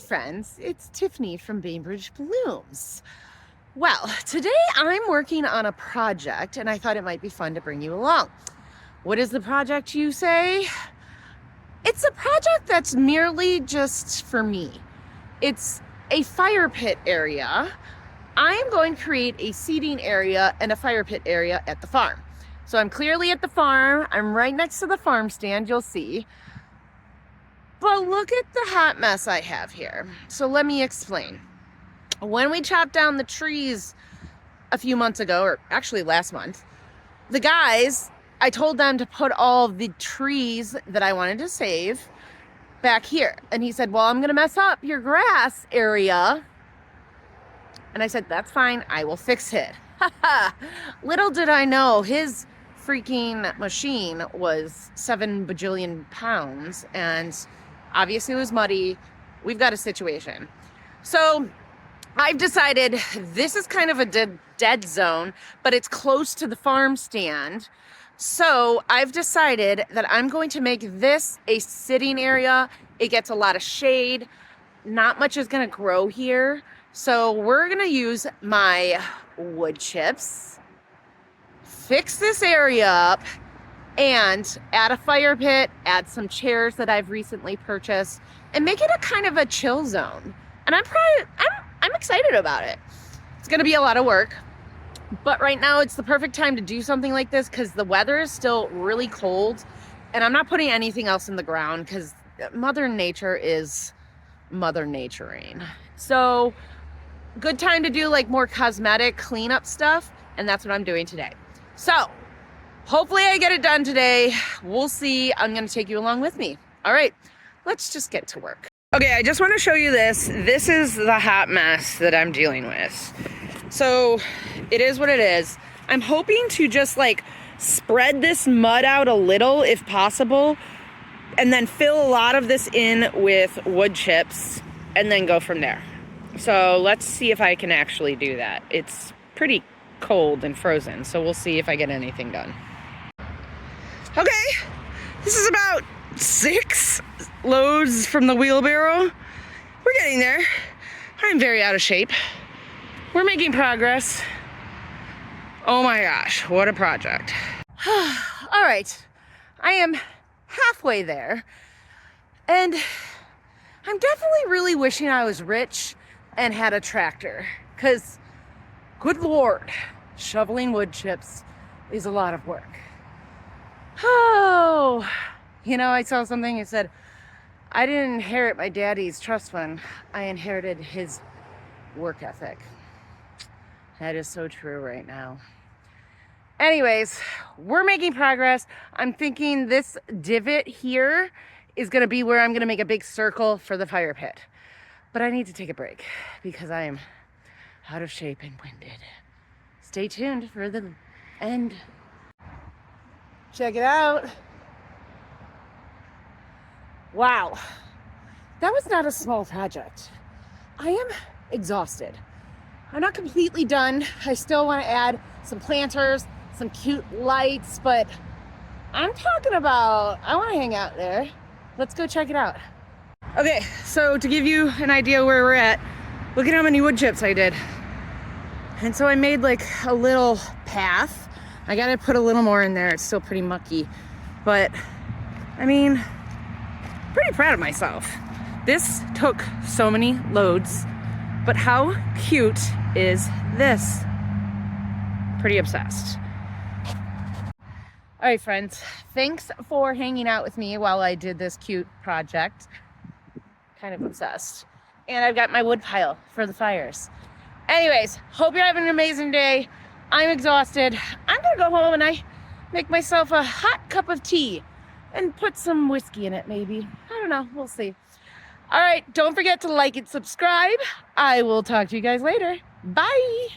friends, it's Tiffany from Bainbridge Blooms. Well, today I'm working on a project and I thought it might be fun to bring you along. What is the project, you say? It's a project that's merely just for me. It's a fire pit area. I am going to create a seating area and a fire pit area at the farm. So I'm clearly at the farm. I'm right next to the farm stand, you'll see. But look at the hot mess I have here. So let me explain. When we chopped down the trees a few months ago, or actually last month, the guys, I told them to put all the trees that I wanted to save back here. And he said, well, I'm gonna mess up your grass area. And I said, that's fine, I will fix it. Little did I know, his freaking machine was 7 bajillion pounds and obviously it was muddy. We've got a situation. So I've decided this is kind of a dead zone, but it's close to the farm stand. So I've decided that I'm going to make this a sitting area. It gets a lot of shade. Not much is gonna grow here. So we're gonna use my wood chips, fix this area up, and add a fire pit, add some chairs that I've recently purchased, and make it a kind of a chill zone. And I'm excited about it. It's gonna be a lot of work, but right now it's the perfect time to do something like this because the weather is still really cold and I'm not putting anything else in the ground because Mother Nature is Mother Naturing. So good time to do like more cosmetic cleanup stuff, and that's what I'm doing today. So hopefully I get it done today. We'll see. I'm gonna take you along with me. All right, let's just get to work. Okay, I just wanna show you this. This is the hot mess that I'm dealing with. So it is what it is. I'm hoping to just like spread this mud out a little if possible, and then fill a lot of this in with wood chips and then go from there. So let's see if I can actually do that. It's pretty cold and frozen, so we'll see if I get anything done. Okay, this is about 6 loads from the wheelbarrow. We're getting there. I'm very out of shape. We're making progress. Oh my gosh, what a project. All right, I am halfway there. And I'm definitely really wishing I was rich and had a tractor, because good Lord, shoveling wood chips is a lot of work. Oh, you know, I saw something that said, I didn't inherit my daddy's trust fund. I inherited his work ethic. That is so true right now. Anyways, we're making progress. I'm thinking this divot here is gonna be where I'm gonna make a big circle for the fire pit. But I need to take a break because I am out of shape and winded. Stay tuned for the end. Check it out. Wow, that was not a small project. I am exhausted. I'm not completely done. I still want to add some planters, some cute lights, but I'm talking about, I want to hang out there. Let's go check it out. Okay, so to give you an idea where we're at, look at how many wood chips I did. And so I made like a little path. I gotta put a little more in there. It's still pretty mucky, but I mean, pretty proud of myself. This took so many loads, but how cute is this? Pretty obsessed. All right, friends, thanks for hanging out with me while I did this cute project. Kind of obsessed. And I've got my wood pile for the fires. Anyways, hope you're having an amazing day. I'm exhausted. I'm gonna go home and I make myself a hot cup of tea and put some whiskey in it, maybe. I don't know, we'll see. All right, don't forget to like and subscribe. I will talk to you guys later. Bye.